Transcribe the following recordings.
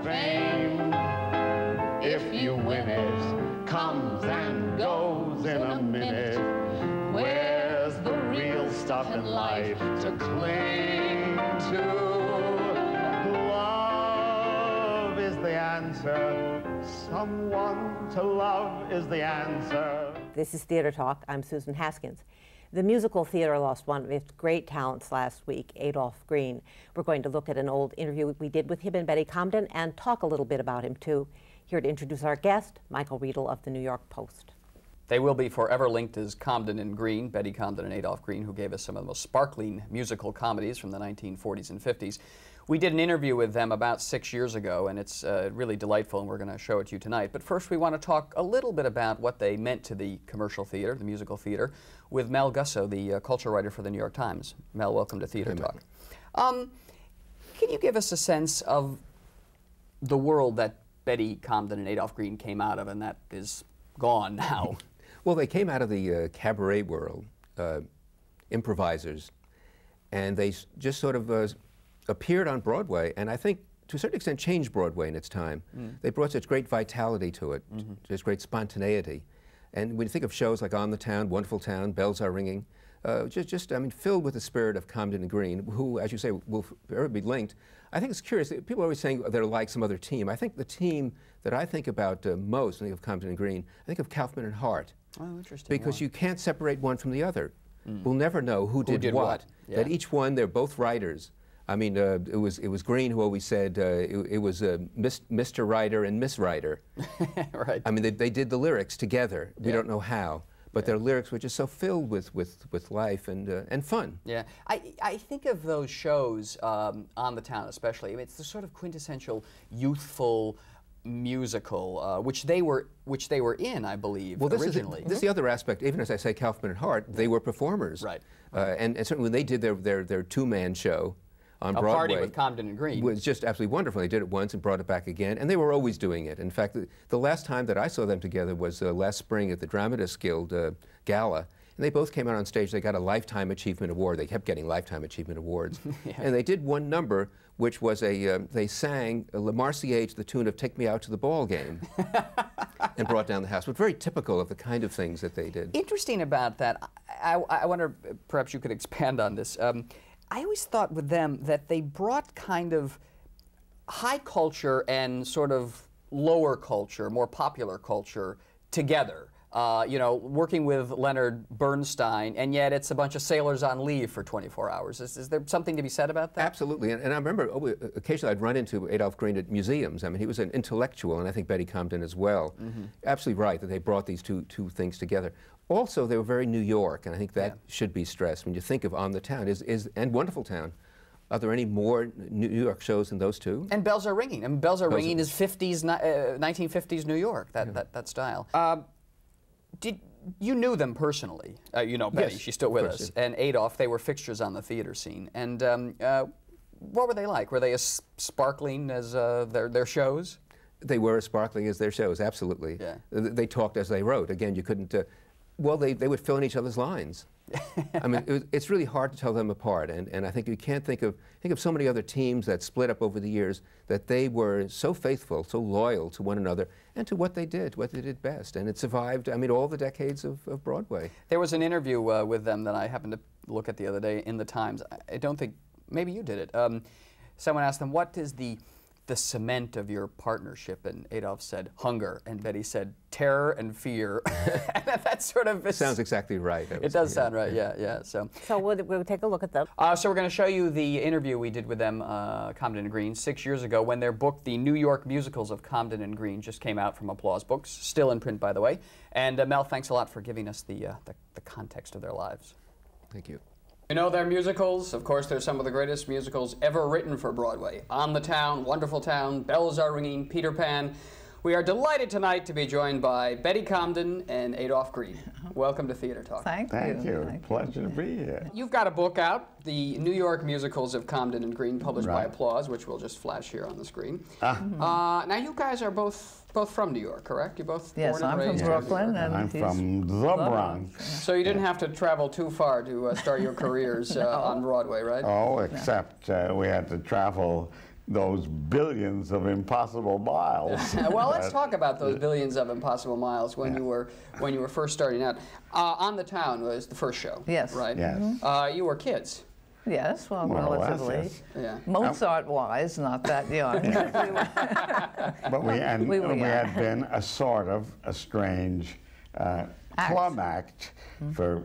fame. If you win it, comes and goes in a minute. Where's the real stuff in life to cling to? Love is the answer. Someone to love is the answer. This is Theater Talk. I'm Susan Haskins. The musical theater lost one of its great talents last week, Adolph Green. We're going to look at an old interview we did with him and Betty Comden and talk a little bit about him, too. Here to introduce our guest, Michael Riedel of the New York Post. They will be forever linked as Comden and Green, Betty Comden and Adolph Green, who gave us some of the most sparkling musical comedies from the 1940s and 50s. We did an interview with them about 6 years ago, and it's really delightful, and we're going to show it to you tonight. But first, we want to talk a little bit about what they meant to the commercial theater, the musical theater, with Mel Gussow, the culture writer for the New York Times. Mel, welcome to Theater Talk. Can you give us a sense of the world that Betty Comden and Adolph Green came out of, and that is gone now? Well, they came out of the cabaret world, improvisers, and they just sort of appeared on Broadway, and I think to a certain extent changed Broadway in its time. They brought such great vitality to it, just great spontaneity. And when you think of shows like On the Town, Wonderful Town, Bells Are Ringing, I mean, filled with the spirit of Comden and Green, who, as you say, will forever be linked. I think it's curious, people are always saying they're like some other team. I think the team that I think about most when I think of Comden and Green, I think of Kaufman and Hart. Oh, interesting. Because you can't separate one from the other. We'll never know who did what. Yeah. That each one, they're both writers. I mean, it was Green who always said it was Mr. Writer and Miss Writer. Right. I mean, they did the lyrics together. We don't know how, but their lyrics were just so filled with life and fun. Yeah, I think of those shows, On the Town especially. I mean, it's the sort of quintessential youthful musical, which they were in, I believe, originally. This is the other aspect. Even as I say, Kaufman and Hart, they were performers. Right. And certainly when they did their two-man show on Broadway, A Party with Comden and Green, was just absolutely wonderful. They did it once and brought it back again, and they were always doing it. In fact, the last time that I saw them together was last spring at the Dramatists Guild Gala, and they both came out on stage. They got a Lifetime Achievement Award. They kept getting Lifetime Achievement Awards. And they did one number, which was they sang La Marseillaise to the tune of Take Me Out to the Ball Game, and brought down the house. But very typical of the kind of things that they did. Interesting about that, I wonder, perhaps you could expand on this. I always thought with them that they brought kind of high culture and sort of lower culture, more popular culture together. You know, working with Leonard Bernstein, and yet it's a bunch of sailors on leave for 24 hours. Is there something to be said about that? Absolutely, and I remember occasionally I'd run into Adolph Green at museums. I mean, he was an intellectual, and I think Betty Comden as well. Absolutely right that they brought these two things together. Also, they were very New York, and I think that should be stressed when you think of On the Town and Wonderful Town. Are there any more New York shows than those two? And Bells Are Ringing. I mean, Bells Are Ringing is 1950s New York, that style. You knew them personally. You know Betty, yes, she's still with us. And Adolph, they were fixtures on the theater scene. And what were they like? Were they as sparkling as their shows? They were as sparkling as their shows, absolutely. Yeah. They talked as they wrote. Again, you couldn't, well, they would fill in each other's lines. I mean, it's really hard to tell them apart, and I think you can't think of so many other teams that split up over the years, that they were so faithful, so loyal to one another and to what they did best, and it survived, I mean, all the decades of Broadway. There was an interview with them that I happened to look at the other day in the Times. I don't think, maybe you did it. Someone asked them, what is the cement of your partnership? And Adolph said, hunger. And Betty said, terror and fear. And that sort of sounds exactly right. It does sound right, yeah. So we'll take a look at them. So we're going to show you the interview we did with them, Comden and Green, 6 years ago, when their book, The New York Musicals of Comden and Green, just came out from Applause Books, still in print, by the way. And Mel, thanks a lot for giving us the context of their lives. Thank you. You know their musicals? Of course, they're some of the greatest musicals ever written for Broadway. On the Town, Wonderful Town, Bells Are Ringing, Peter Pan. We are delighted tonight to be joined by Betty Comden and Adolph Green. Welcome to Theater Talk. Thank you. Pleasure to be here. You've got a book out, The New York Musicals of Comden and Green, published by Applause, which we'll just flash here on the screen. Now, you guys are both from New York, correct? You're both born and raised? Yes, I'm from Brooklyn. And I'm from the Bronx. So you didn't have to travel too far to start your careers on Broadway, right? Oh, except we had to travel those billions of impossible miles. Well, let's talk about those billions of impossible miles when you were first starting out. On the Town was the first show. Yes. Right. Yes. You were kids. Yes, well, More or less, relatively. yes. Yeah. Mozart-wise, not that young. But we had young. been a sort of a strange plum act for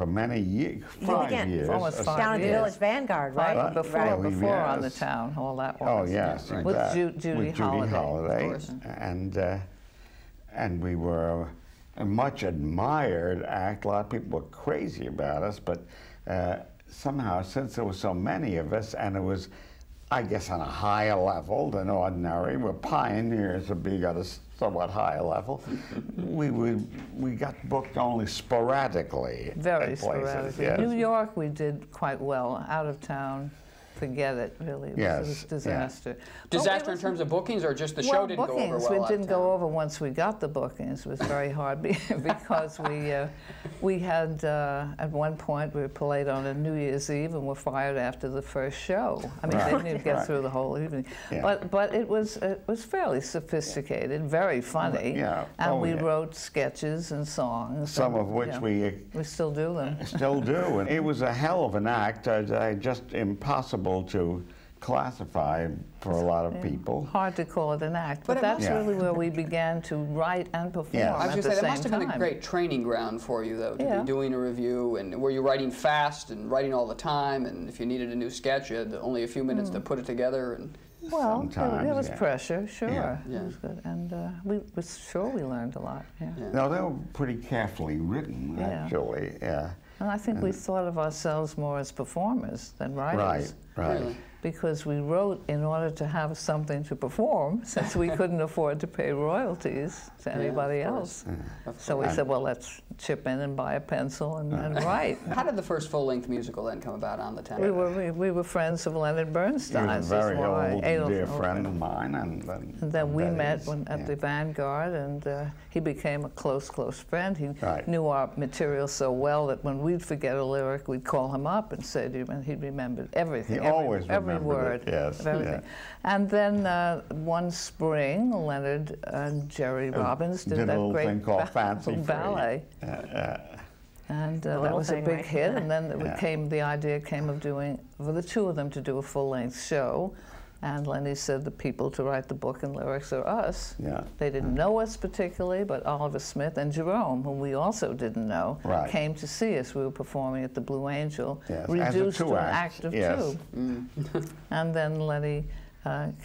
many years, 5 years. Almost 5 Down at the years. Village Vanguard, right? Before On the Yes. Town, all that was. Oh yes, Right. With exactly. Judy Holliday, of course. And we were a much admired act. A lot of people were crazy about us, but somehow, since there were so many of us, and it was, I guess, on a higher level than ordinary, we're pioneers of being at a somewhat higher level. we got booked only sporadically. Very at places, sporadically. yes. New York, we did quite well. Out of town, forget it, really. It Yes, was a disaster. Disaster in terms of bookings, or just the show didn't go over bookings, well? it didn't go over once we got the bookings. It was very hard because we had, at one point, we played on a New Year's Eve and were fired after the first show. I mean, they didn't even get through the whole evening. Yeah. But it was fairly sophisticated, very funny. Yeah. And we wrote sketches and songs. Some and, of which we still do them. still do. And it was a hell of an act, just impossible to classify for a lot of people. Hard to call it an act, but that's really where we began to write and perform Yeah. I was at going to the say, that same must have been a time. great training ground for you, though, to Yeah. be doing a review. And were you writing fast and writing all the time? And if you needed a new sketch, you had only a few minutes to put it together. And Well, Sometimes, there was yeah. pressure, sure. Yeah. It was good. And we learned a lot, yeah. No, they were pretty carefully written, Yeah. actually. Yeah. And I think we thought of ourselves more as performers than writers. Right. Really? Because we wrote in order to have something to perform, since we couldn't afford to pay royalties to anybody of course. else. So we said, well, let's chip in and buy a pencil and write. How did the first full-length musical then come about, On the Town? We were friends of Leonard He Bernstein. was a very old, Adolph dear Green. friend of mine. And then we that met is, at the Vanguard, and he became a close friend. He knew our material so well that when we'd forget a lyric, we'd call him up and say to him, and he remembered everything. He always every remembered word it, yes, of everything. yeah. And then one spring, Leonard and Jerry Robbins did a that little great thing called Fancy Free. ballet. And that was a thing, big right? hit, and then the idea came of doing, for the two of them to do a full-length show. And Lenny said the people to write the book and lyrics are us. Yeah. They didn't know us particularly, but Oliver Smith and Jerome, whom we also didn't know, came to see us. We were performing at the Blue Angel, reduced to an act of two. And then Lenny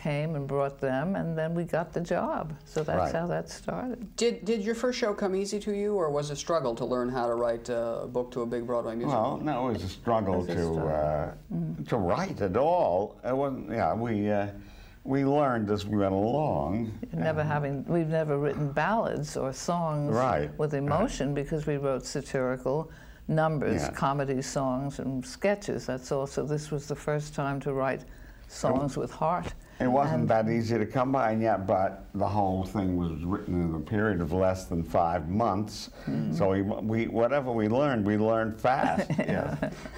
came and brought them, and then we got the job. So that's how that started. Did your first show come easy to you, or was it a struggle to learn how to write a book to a big Broadway musical? Well, no, it was a struggle to write at all. It wasn't. Yeah, we learned as we went along. We've never written ballads or songs with emotion because we wrote satirical numbers, comedy songs, and sketches. That's all. So this was the first time to write songs with heart. It wasn't that easy to come by, and yet, but the whole thing was written in a period of less than 5 months. So whatever we learned fast.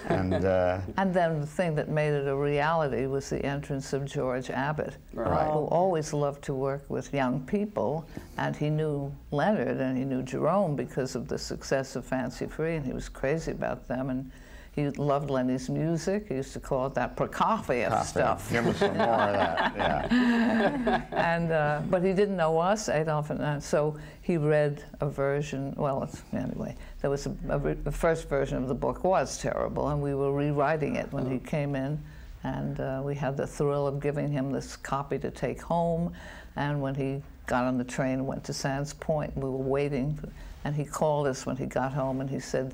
And then the thing that made it a reality was the entrance of George Abbott, who always loved to work with young people, and he knew Leonard and he knew Jerome because of the success of Fancy Free, and he was crazy about them. And he loved Lenny's music. He used to call it that Prokofiev stuff. Give us some more of that, And but he didn't know us, Adolph, and so he read a version. Well, anyway, there was the first version of the book was terrible, and we were rewriting it when he came in, and we had the thrill of giving him this copy to take home. And when he got on the train and went to Sands Point, we were waiting, and he called us when he got home, and he said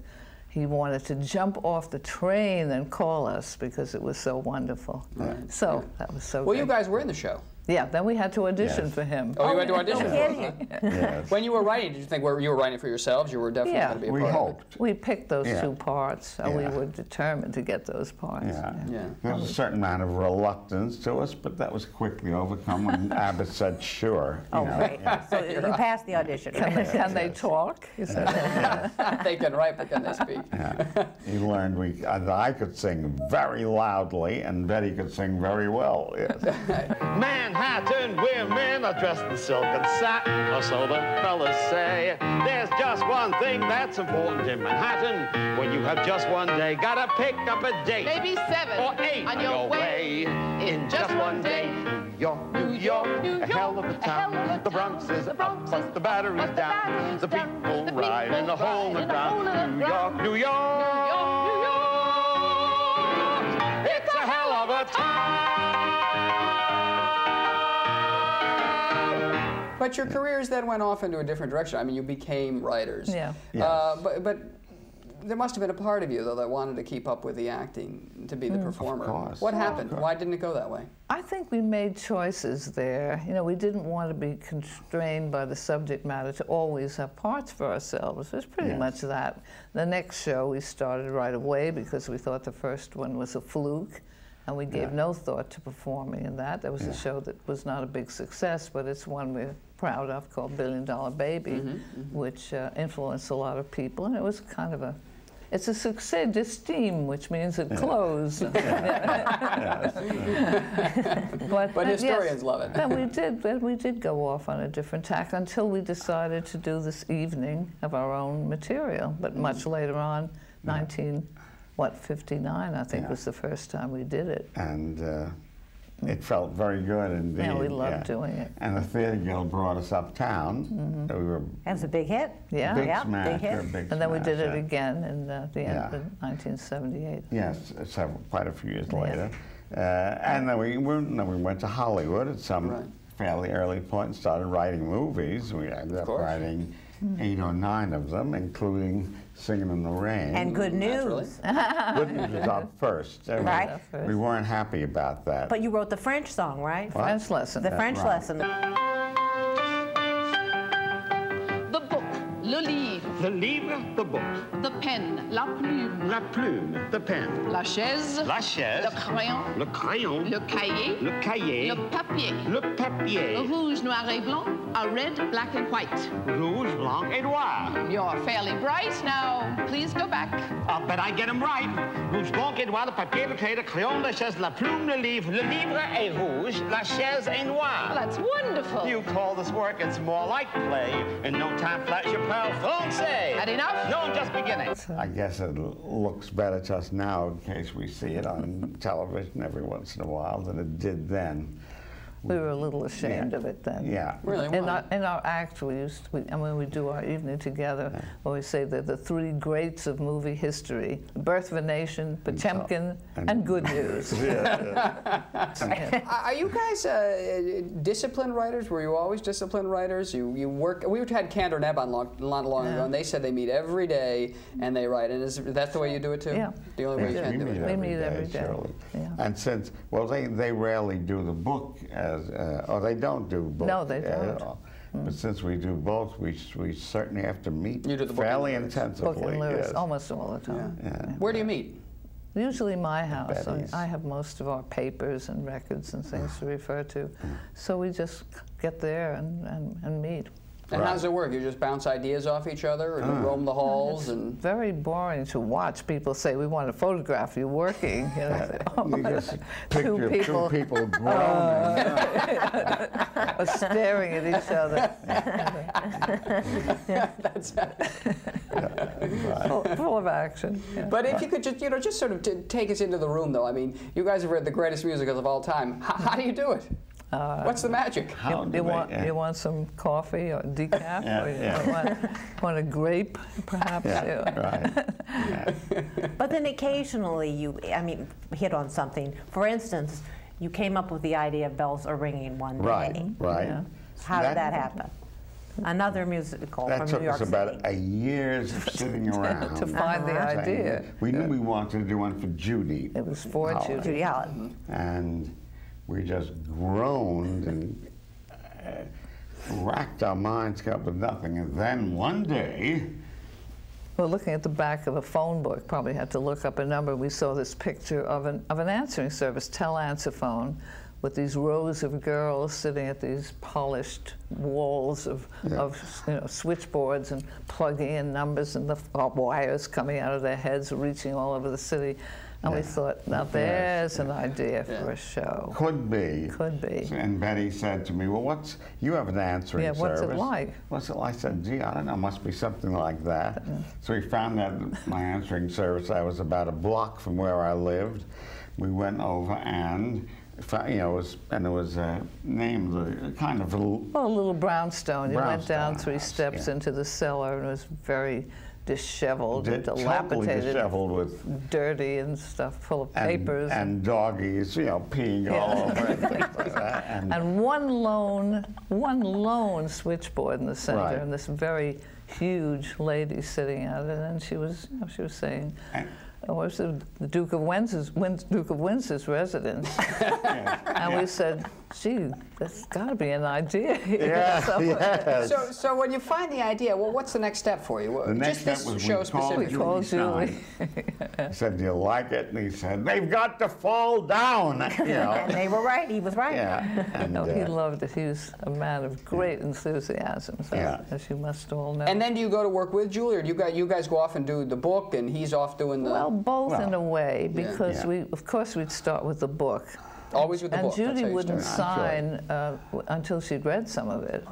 he wanted to jump off the train and call us because it was so wonderful. So that was so Well, good. you guys were in the show. Yeah, then we had to audition Yes. for him. Oh, you had to audition No for it. kidding. Yes. When you were writing, did you think you were writing for yourselves? You were definitely Yeah. going to be a We part of it. hoped. We picked those Yeah. 2 parts, and we Yeah. were determined to get those parts. Yeah. Yeah. There was a certain amount of reluctance to us, but that was quickly overcome when Abbott said sure. Oh, right. So you passed the audition. Can they talk? He said. They can write, but can they speak? Yeah. He learned I could sing very loudly, and Betty could sing very well. Yes. Manhattan women are dressed in silk and satin, or so the fellas say. There's just one thing that's important in Manhattan. When you have just one day, gotta pick up a date. Maybe 7 or 8 on your way. In just one day. New York, a hell of a town. The Bronx is up, but the Battery's down. The people riding a hole in the ground. New York, New York. It's a hell of a town. But your careers then went off into a different direction. I mean, you became writers. Yeah. Yes. But there must have been a part of you, though, that wanted to keep up with the acting, to be the performer. Of course. What happened? Why didn't it go that way? I think we made choices there. You know, we didn't want to be constrained by the subject matter to always have parts for ourselves. It was pretty Yes. much that. The next show we started right away because we thought the first one was a fluke, and we gave no thought to performing in that. There was a show that was not a big success, but it's one we're proud of called $1 Billion Baby, which influenced a lot of people, and it was kind of it's a succès d'estime, which means it closed. But historians love it. Then we did go off on a different tack until we decided to do this evening of our own material. But much later on, 59, I think, was the first time we did it. And it felt very good indeed. Yeah, we loved doing it. And the Theatre Guild brought us uptown. We were That was a big hit. Yeah. big Yeah, smash. big hit. a big And then we did smash, it yeah. again in the end Yeah. of 1978. Yes, quite a few years later. And then we went to Hollywood at some fairly early point and started writing movies. We ended up writing 8 or 9 of them, including Singing in the Rain. And Good News. Good News was up first. Right. We weren't happy about that. But you wrote the French song, right? French lesson. The French right. lesson. The book, le livre, The livre, the book. the pen, la plume, La plume, the pen. la chaise, La chaise. le crayon, Le crayon. le cahier, Le cahier. le papier, Le papier. rouge, noir et blanc, a red, black and white. Rouge, blanc, et noir. You're fairly bright. Now, please go back. I'll bet I get them right. Rouge, blanc, et noir, le papier, le cahier, le crayon, la chaise, la plume, le livre est rouge, la chaise est noire. That's wonderful. You call this work, it's more like play. In no time flat, je parle français. Had enough? No, I'm just beginning. I guess it looks better to us now in case we see it on television every once in a while than it did then. We were a little ashamed of it then. Yeah. Really? In Why? our act, and when we do our evening together, when we say that the 3 greats of movie history: Birth of a Nation, Potemkin, and Good News. Are you guys disciplined writers? Were you always disciplined writers? You work. We had Candor Neb on not long ago, and they said they meet every day and they write. And is that the way you do it too? Yeah. The only way you can do it. We meet every day. Surely. Yeah. And since, well, they rarely do the book or they don't do both. No, they don't. But since we do both, we certainly have to meet You do the book and fairly lyrics. intensively. Book and lyrics, yes. almost all the time. Where do you meet? Usually my house. Betty's. I have most of our papers and records and things to refer to. So we just get there and meet. And how does it work? You just bounce ideas off each other, or you roam the halls and. Very boring to watch people say, "We want to photograph you working." You know, say, "Oh, You just two picture two people groaning. are staring at each other, full of action. Yeah. But if you could just sort of take us into the room, though. I mean, you guys have read the greatest musicals of all time. How do you do it? What's the magic? How do You they- want you want some coffee or decaf, or you want a grape, perhaps? right. Yeah. But then occasionally you, hit on something. For instance, you came up with the idea of Bells Are Ringing One Day. Right. Yeah. How did that happen? Another musical That from took New York us about City. a year's of sitting around. To find the saying idea. We knew we wanted to do one for Judy. It was for Holland. Judy Holland. And we just groaned and racked our minds, kept with nothing. And then one day, well, looking at the back of a phone book, probably had to look up a number. We saw this picture of an answering service, Tel-Answer phone, with these rows of girls sitting at these polished walls of switchboards and plugging in numbers and the wires coming out of their heads, reaching all over the city. And we thought, now there's an idea for a show. Could be. Could be. And Betty said to me, well, you have an answering service. What's it like? What's it like? I said, gee, I don't know, must be something like that. So we found that my answering service, I was about a block from where I lived. We went over and, it was named a kind of a little brownstone. You went down 3 steps into the cellar, and it was very disheveled and dilapidated, totally disheveled, with dirty and stuff, full of papers and doggies, peeing all over and things like that. And one lone switchboard in the center, and this very huge lady sitting at it, and she was saying. Was the Duke of Windsor's residence. And we said, gee, that's got to be an idea here. Yes. So when you find the idea, well, what's the next step for you? The next step was we called Julie. He said, do you like it? And he said, they've got to fall down. And they were right. He was right. Yeah. And, he loved it. He was a man of great enthusiasm, as you must all know. And then do you go to work with Julie, or do you guys go off and do the book, and he's off doing the... Well, both in a way, because of course, we'd start with the book. Always with the book. And Judy wouldn't sign until she'd read some of it.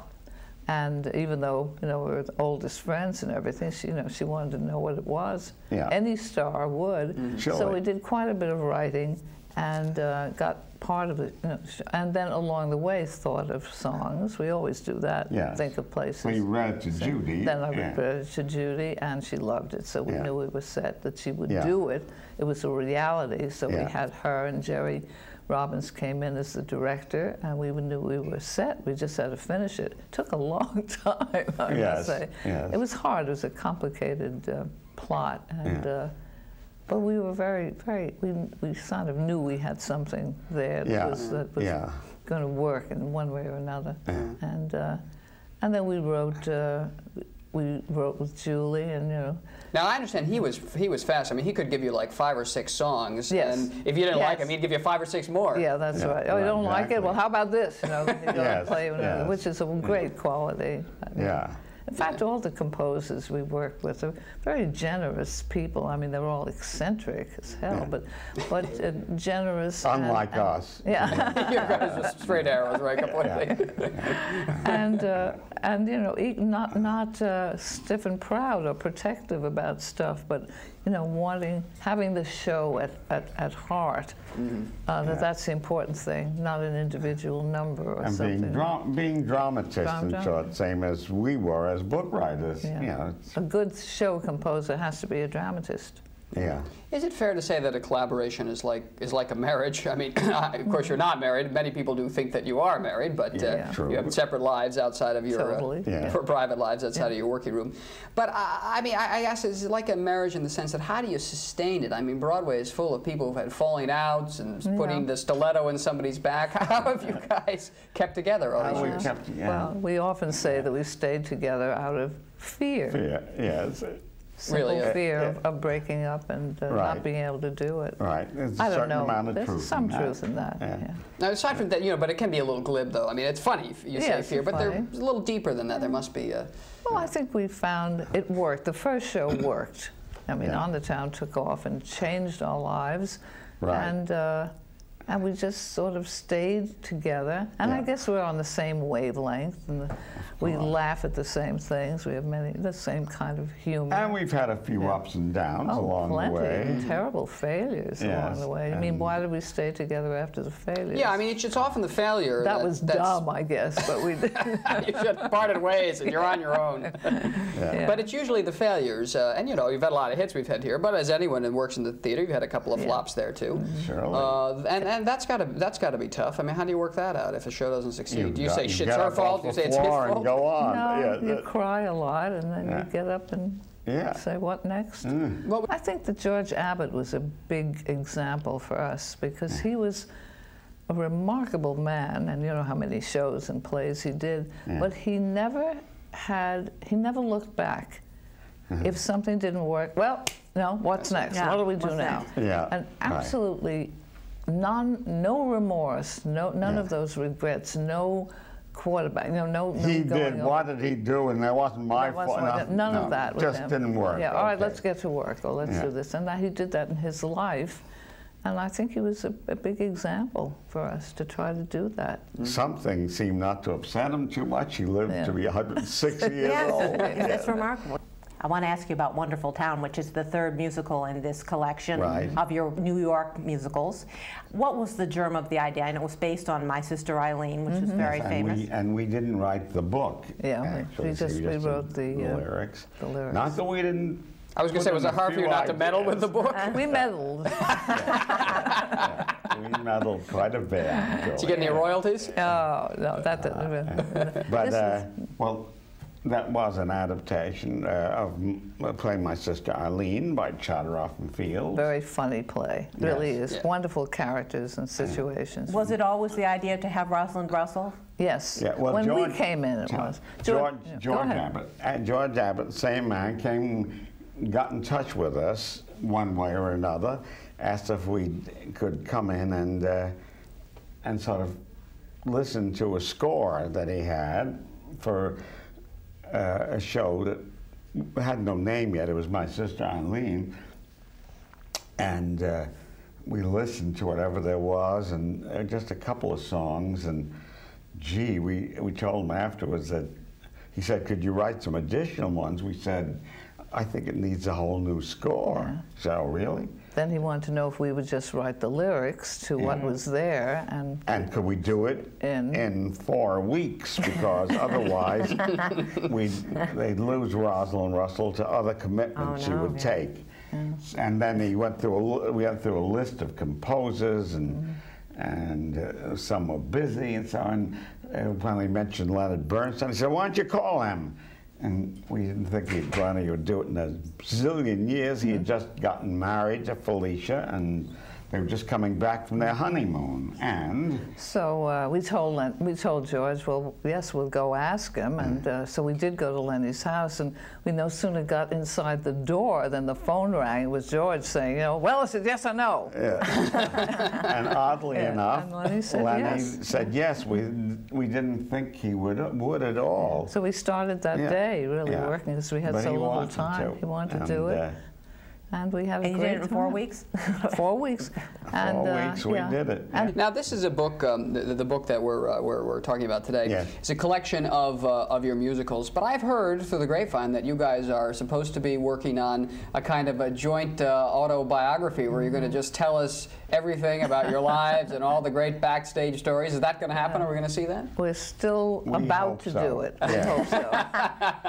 And even though we were the oldest friends and everything, she wanted to know what it was. Yeah. Any star would. So we did quite a bit of writing and got part of it. And then along the way, thought of songs. We always do that. Yes. Think of places. So you read it to Judy. Then I read it to Judy, and she loved it. So we knew we were set that she would do it. It was a reality. So we had her and Jerry Robbins came in as the director, and we knew we were set. We just had to finish it. It took a long time, I must say. Yes. It was hard. It was a complicated plot, and but we were very, we sort of knew we had something there that was going to work in one way or another. And then we wrote with Julie, and Now I understand he was fast. I mean, he could give you like 5 or 6 songs, Yes. and if you didn't like him, he'd give you 5 or 6 more. Yeah, that's right. Oh, you don't like it? Well, how about this? You go play, which is a great quality. In fact, all the composers we worked with are very generous people. I mean, they're all eccentric as hell, but generous. Unlike us. Yeah. You guys are straight arrows, right? Completely. And not stiff and proud or protective about stuff, but having the show at heart. That's the important thing, not an individual number or and something. being dramatists in short, same as we were as book writers. A good show composer has to be a dramatist. Yeah. Is it fair to say that a collaboration is like a marriage? I mean, of course you're not married. Many people do think that you are married, but you have separate lives outside of your private lives outside of your working room. But I mean, I guess it's like a marriage in the sense that how do you sustain it? I mean, Broadway is full of people who've had falling outs and putting the stiletto in somebody's back. How have you guys kept together all these years? Well, we often say that we stayed together out of fear. Yes. Simple fear of breaking up and not being able to do it. Right. There's I don't know. There's some truth in that. Now, aside from that, but it can be a little glib, though. I mean, it's funny you say fear, but there's a little deeper than that. There must be a... Well, I think we found it worked. The first show worked. I mean, On the Town took off and changed our lives. Right. And we just sort of stayed together. And I guess we're on the same wavelength. And we laugh at the same things. We have the same kind of humor. And we've had a few ups and downs along the way. And terrible failures along the way. I mean, why did we stay together after the failures? Yeah, I mean, it's often the failure. That was dumb, I guess, but we did. You should have parted ways and you're on your own. But it's usually the failures. And, you've had a lot of hits we've had here. But as anyone who works in the theater, you've had a couple of flops there, too. Surely. And that's got to be tough. I mean, how do you work that out if a show doesn't succeed? Do you say shit's her fault? Do you say it's his fault? And go on. No, you cry a lot, and then you get up and say, what next? Well, I think that George Abbott was a big example for us because he was a remarkable man, and you know how many shows and plays he did, but he never looked back. If something didn't work, well, no, what's next? Yeah. What do we do What's now? next? Yeah, And absolutely no remorse, none of those regrets, no quarterback, no He going did, over. what did he do? And that wasn't my That wasn't fault. like that. None of that with just him. didn't work. Yeah, all right, Okay. let's get to work, or let's do this. And that he did that in his life. And I think he was a big example for us to try to do that. Something seemed not to upset him too much. He lived to be 106 years Yes, old. it's remarkable. I want to ask you about Wonderful Town, which is the third musical in this collection of your New York musicals. What was the germ of the idea? I know it was based on My Sister Eileen, which is very famous. And we didn't write the book. Yeah, actually, we wrote the lyrics. The lyrics. Not that we didn't. I was going to say, was it hard for you not to meddle with the book? We meddled. We meddled quite a bit. Did you get any royalties? Oh, no, that didn't. But, well, that was an adaptation of playing My Sister Eileen by Chatteroff and Fields. Very funny play. Really Yes. is. Yeah. Wonderful characters and situations. Was it always the idea to have Rosalind Russell? Yes. Yeah, well, when George, we came in, it was. George go ahead. Abbott. George Abbott, same man, got in touch with us one way or another, asked if we could come in and sort of listen to a score that he had for a show that had no name yet. It was My Sister Eileen. And we listened to whatever there was, and just a couple of songs, and gee, we told him afterwards that, he said, could you write some additional ones? We said, I think it needs a whole new score. Yeah. So, really? Then he wanted to know if we would just write the lyrics to what was there, And could we do it in 4 weeks? Because otherwise, they'd lose Rosalind Russell to other commitments she would take. And then we went through a list of composers, and some were busy and so on. And finally mentioned Leonard Bernstein. He said, why don't you call him? And we didn't think he would do it in a zillion years. He had just gotten married to Felicia, and they were just coming back from their honeymoon. And so we told George, well, yes, we'll go ask him. And so we did go to Lenny's house, and we no sooner got inside the door than the phone rang. It was George saying, you know, well, is it yes or no? Yeah. And oddly enough, and Lenny said yes. Said yes. We didn't think he would at all. So we started that day really working, because we had But so he little wanted time. to. He wanted to do it. And we had a And you great did it in 4 weeks? 4 weeks. And, 4 weeks we did it. And Now, this is a book, the book that we're talking about today. Yes. It's a collection of your musicals. But I've heard through the grapevine that you guys are supposed to be working on a kind of a joint autobiography where you're going to just tell us everything about your lives and all the great backstage stories. Is that going to happen? Are we going to see that? we're still about to do it. I hope so.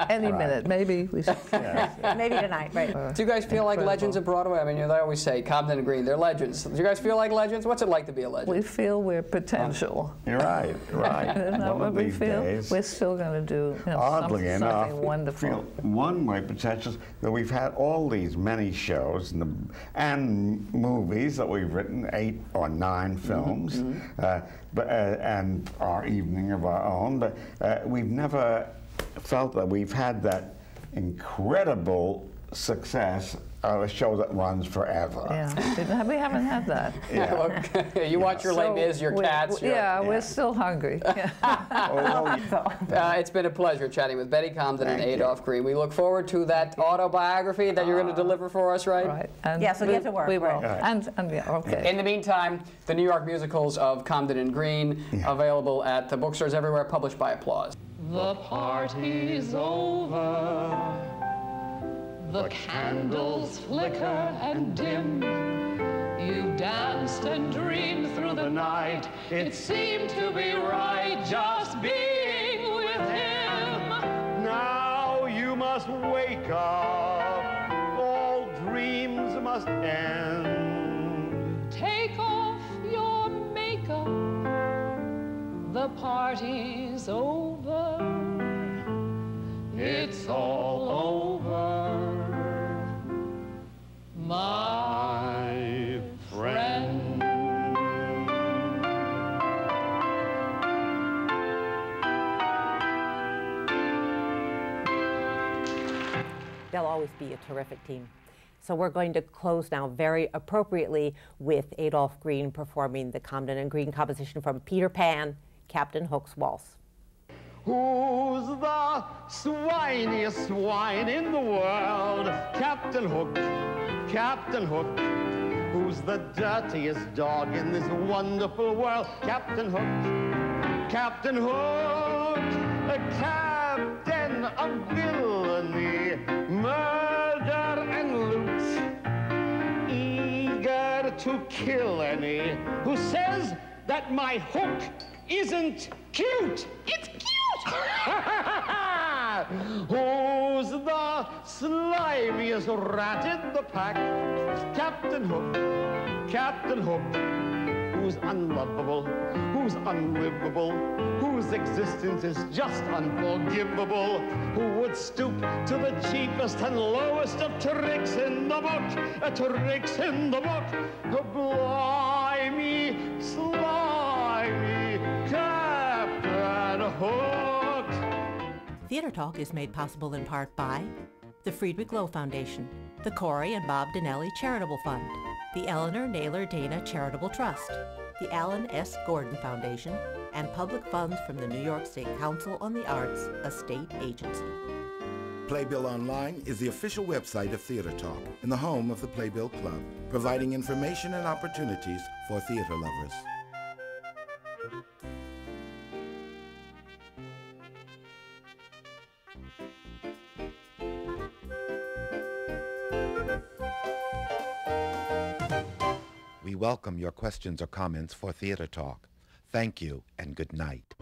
Any minute, maybe. We should. Maybe tonight, right? Do you guys feel like legends of Broadway? I mean, they always say Compton and Green, they're legends. Do you guys feel like legends? What's it like to be a legend? We feel we're potential. You're right, right. Isn't that One what of we these feel? days, We're still going to do oddly enough, something wonderful. feel one-way potentials that we've had all these many shows and movies that we've written, 8 or 9 films, and our evening of our own, but we've never felt that we've had that incredible success of a show that runs forever. Yeah, we haven't had that. You watch your Les Mis, your cats. We're still hungry. It's been a pleasure chatting with Betty Comden and Adolph Green. We look forward to that autobiography that you're going to deliver for us, right? Right. And Yeah, so get to work. We will. Right. And yeah, okay. In the meantime, the New York musicals of Comden and Green, available at the bookstores everywhere, published by Applause. The party's over. The candles flicker and dim. You danced and dreamed through the night. It seemed to be right just being with him. Now you must wake up. All dreams must end. Take off your makeup. The party's over. It's all over. My friend. They'll always be a terrific team. So we're going to close now very appropriately with Adolph Green performing the Comden and Green composition from Peter Pan, Captain Hook's Waltz. Who's the swiniest swine in the world? Captain Hook, Captain Hook. Who's the dirtiest dog in this wonderful world? Captain Hook, Captain Hook, a captain of villainy, murder and loot, eager to kill any who says that my hook isn't cute. It's cute! Who's the slimiest rat in the pack? Captain Hook, Captain Hook. Who's unlovable, who's unlivable, whose existence is just unforgivable, who would stoop to the cheapest and lowest of tricks in the book, tricks in the book. Blimey, slimy, Captain Hook. Theater Talk is made possible in part by the Friedrich Loewe Foundation, the Corey and Bob Dinelli Charitable Fund, the Eleanor Naylor Dana Charitable Trust, the Alan S. Gordon Foundation, and public funds from the New York State Council on the Arts, a state agency. Playbill Online is the official website of Theater Talk and the home of the Playbill Club, providing information and opportunities for theater lovers. We welcome your questions or comments for Theater Talk. Thank you and good night.